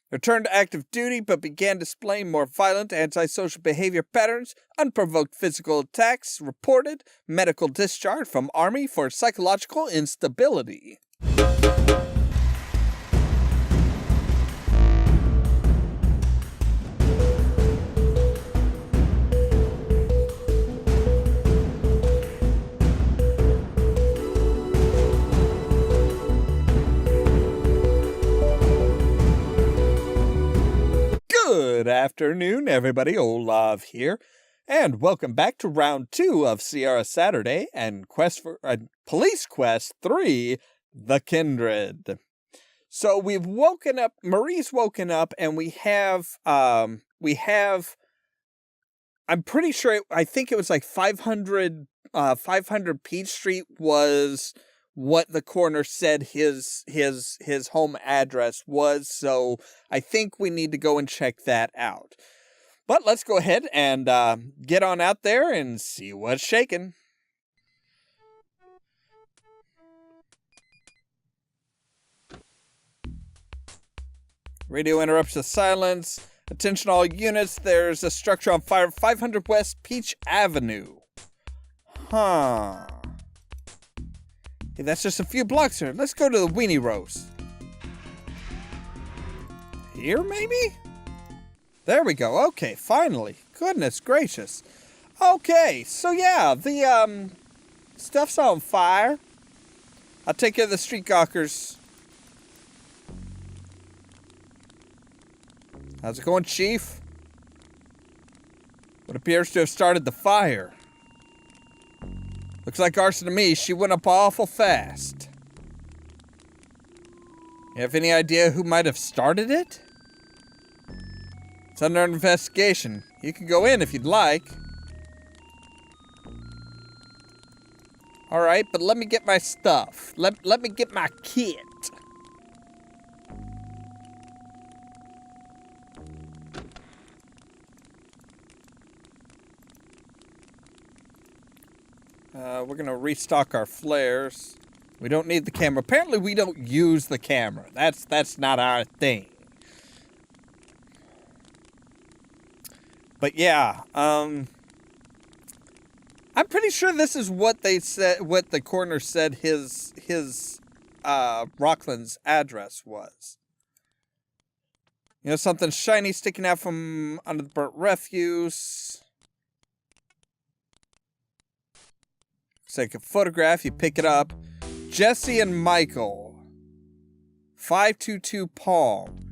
Returned to active duty, but began displaying more violent antisocial behavior patterns. Unprovoked physical attacks reported. Medical discharge from Army for psychological instability. Good afternoon, everybody. Ollamh here, and welcome back to round 2 of Sierra Saturday and Police Quest 3, The Kindred. So we've woken up, Marie's woken up, and we have, I'm pretty sure, I think it was like 500 Peach Street was what the coroner said his home address was, so I think we need to go and check that out. But let's go ahead and get on out there and see what's shaking. Radio interrupts the silence. Attention all units, there's a structure on fire, 500 West Peach Avenue. Huh. Hey, that's just a few blocks here. Let's go to the Weenie Roast. Here, maybe? There we go. Okay, finally. Goodness gracious. Okay, so yeah, the, stuff's on fire. I'll take care of the street gawkers. How's it going, Chief? What appears to have started the fire? Looks like arson to me. She went up awful fast. You have any idea who might have started it? It's under investigation. You can go in if you'd like. Alright, but let me get my stuff. Let me get my kit. We're gonna restock our flares. We don't need the camera. Apparently we don't use the camera. That's not our thing. But yeah, I'm pretty sure this is what they said, what the coroner said his Rockland's address was. You know, something shiny sticking out from under the burnt refuse. Looks like a photograph, you pick it up. Jesse and Michael. 522 Palm.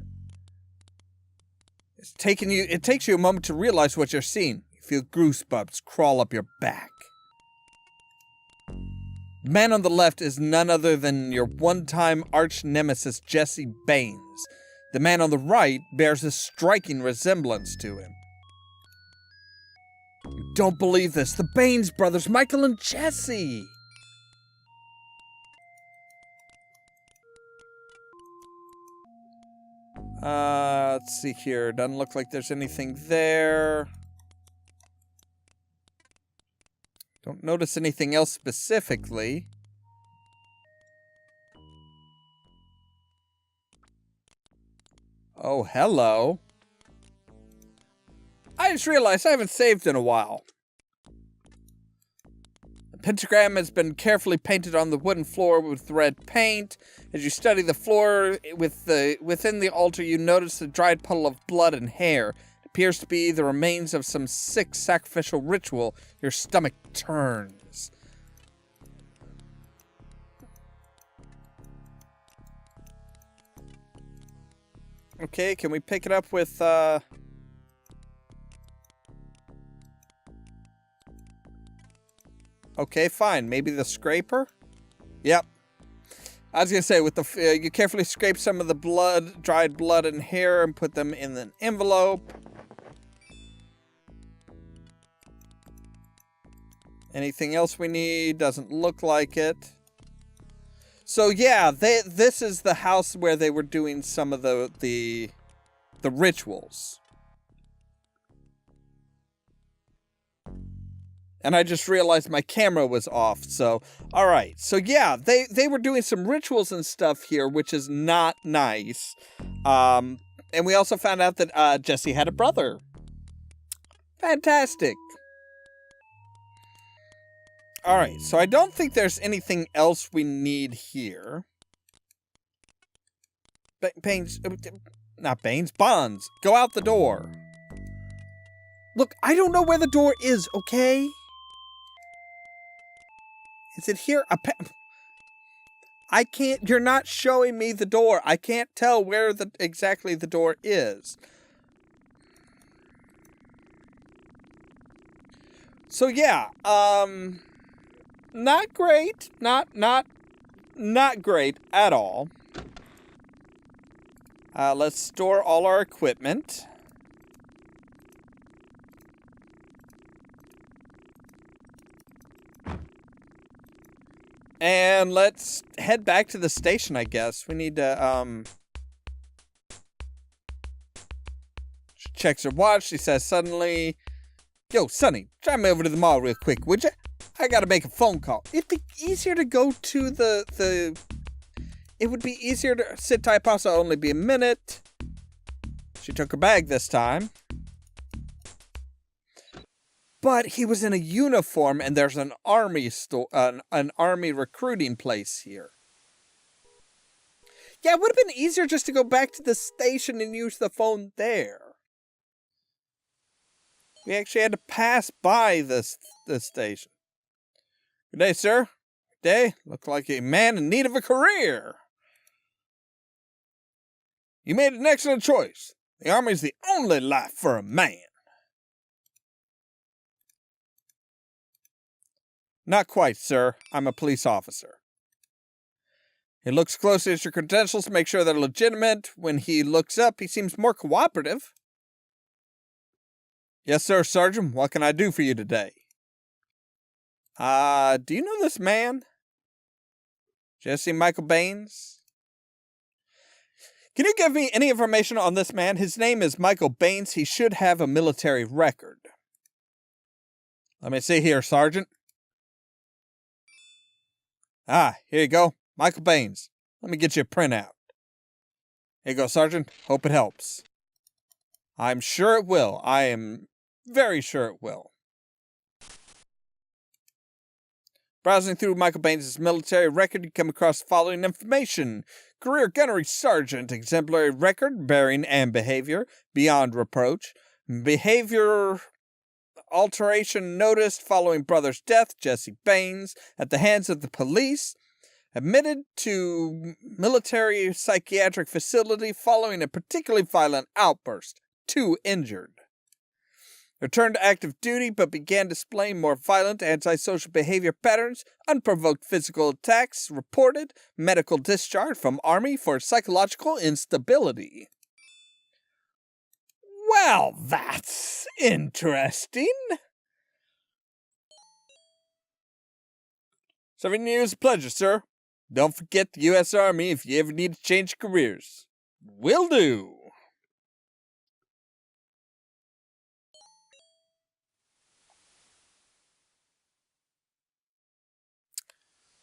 It takes you a moment to realize what you're seeing. You feel goosebumps crawl up your back. The man on the left is none other than your one-time arch nemesis, Jesse Baines. The man on the right bears a striking resemblance to him. You don't believe this. The Baines brothers, Michael and Jesse. Let's see here. Doesn't look like there's anything there. Don't notice anything else specifically. Oh, hello. I just realized I haven't saved in a while. The pentagram has been carefully painted on the wooden floor with red paint. As you study the floor within the altar, you notice a dried puddle of blood and hair. It appears to be the remains of some sick sacrificial ritual. Your stomach turns. Okay, can we pick it up with, Okay, fine. Maybe the scraper? Yep. I was gonna say, with the you carefully scrape some of the blood, dried blood and hair, and put them in an envelope. Anything else we need? Doesn't look like it. So yeah, this is the house where they were doing some of the rituals. And I just realized my camera was off, so, alright. So yeah, they were doing some rituals and stuff here, which is not nice. And And we also found out that Jesse had a brother. Fantastic. All right, so I don't think there's anything else we need here. Bonds. Go out the door. Look, I don't know where the door is, okay? Is it here? I can't, you're not showing me the door. I can't tell where exactly the door is. So yeah, not great. Not great at all. Let's store all our equipment. And let's head back to the station, I guess. We need to, she checks her watch. She says suddenly, "Yo, Sonny, drive me over to the mall real quick, would you? I gotta make a phone call." It'd be easier to go to it would be easier to sit tight, pasta, only be a minute. She took her bag this time. But he was in a uniform, and there's an army an army recruiting place here. Yeah, it would have been easier just to go back to the station and use the phone there. We actually had to pass by the station. "Good day, sir. Good day. Look like a man in need of a career. You made an excellent choice. The army's the only life for a man." "Not quite, sir. I'm a police officer." He looks closely at your credentials to make sure they're legitimate. When he looks up, he seems more cooperative. "Yes, sir, Sergeant. What can I do for you today?" Do you know this man? Jesse Michael Baines? Can you give me any information on this man? His name is Michael Baines. He should have a military record. Let me see here, Sergeant. Here you go. Michael Baines. Let me get you a printout. Here you go, Sergeant. Hope it helps. I'm sure it will. I am very sure it will. Browsing through Michael Baines' military record, you come across the following information. Career gunnery sergeant, exemplary record, bearing and behavior, beyond reproach. Behavior alteration noticed following brother's death, Jesse Baines, at the hands of the police. Admitted to military psychiatric facility following a particularly violent outburst. 2 injured. Returned to active duty, but began displaying more violent antisocial behavior patterns. Unprovoked physical attacks reported. Medical discharge from Army for psychological instability. Well, that's interesting. Serving you is a pleasure, sir. Don't forget the U.S. Army if you ever need to change careers. Will do.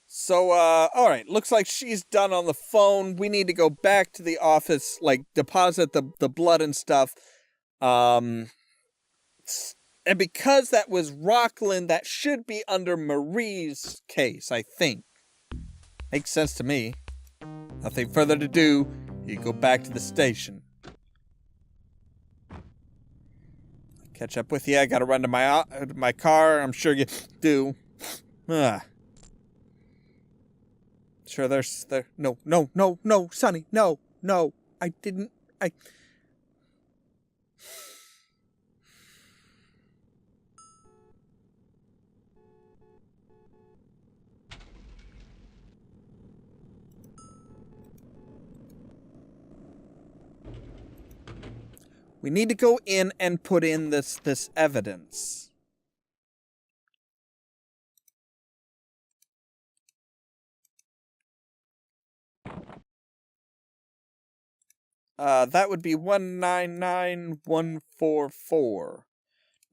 So, alright, looks like she's done on the phone. We need to go back to the office, like, deposit the blood and stuff. And because that was Rockland, that should be under Marie's case, I think. Makes sense to me. Nothing further to do. You go back to the station. Catch up with you. I gotta run to my car. I'm sure you do. Sure, no, Sonny, no, I didn't, We need to go in and put in this evidence. That would be 199144.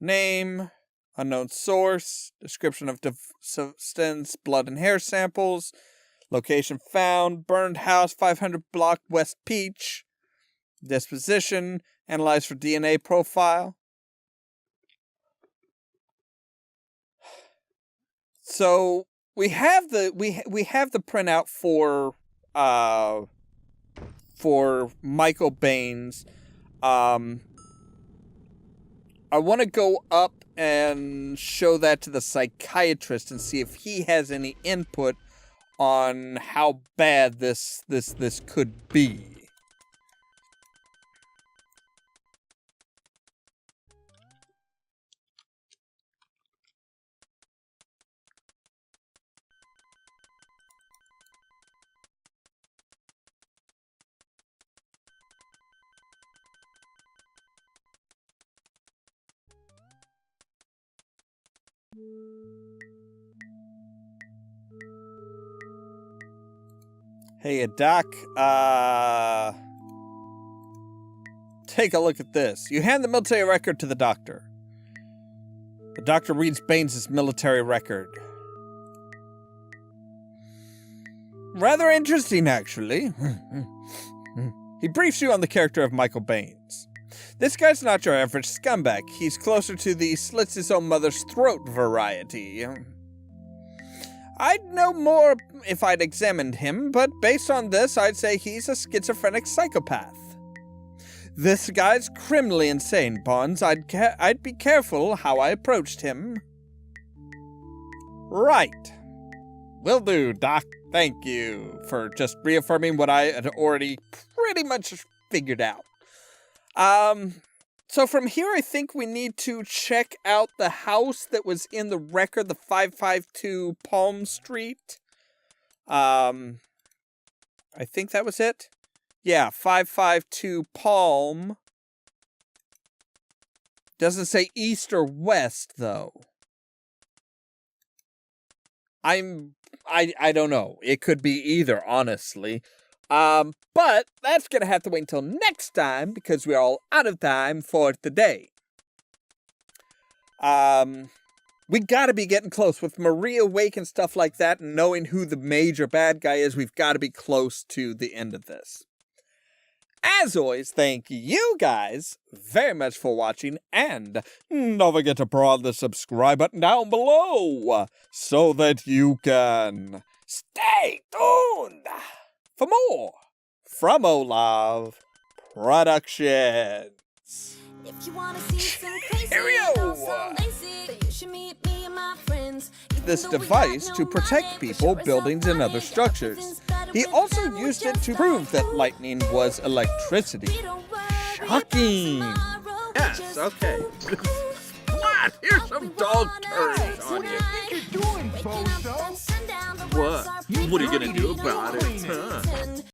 Name, unknown source, description of substance, blood and hair samples, location found, burned house, 500 block West Peach. Disposition, analyze for DNA profile. So we have the we have the printout for Michael Baines. I want to go up and show that to the psychiatrist and see if he has any input on how bad this could be. Hey, Doc, take a look at this. You hand the military record to the doctor. The doctor reads Baines' military record. Rather interesting, actually. He briefs you on the character of Michael Baines. This guy's not your average scumbag. He's closer to the slits his own mother's throat variety. I'd know more if I'd examined him, but based on this, I'd say he's a schizophrenic psychopath. This guy's criminally insane, Bonds. I'd be careful how I approached him. Right. Will do, Doc. Thank you for just reaffirming what I had already pretty much figured out. So from here, I think we need to check out the house that was in the record, the 552 Palm Street. I think that was it. Yeah, 552 Palm. Doesn't say east or west, though. I don't know. It could be either, honestly. But that's going to have to wait until next time because we're all out of time for today. We got to be getting close with Maria Wake and stuff like that, and knowing who the major bad guy is. We've got to be close to the end of this. As always, thank you guys very much for watching, and don't forget to prod the subscribe button down below so that you can stay tuned for more from Ollamh Productions. If you wanna see some crazy, This device to protect people, buildings, and other structures. He also used it to prove that lightning was electricity. Shocking! Yes, okay. What? Here's some dog turds on you. What you doing, Bozo? What? What are you gonna do about it? Huh?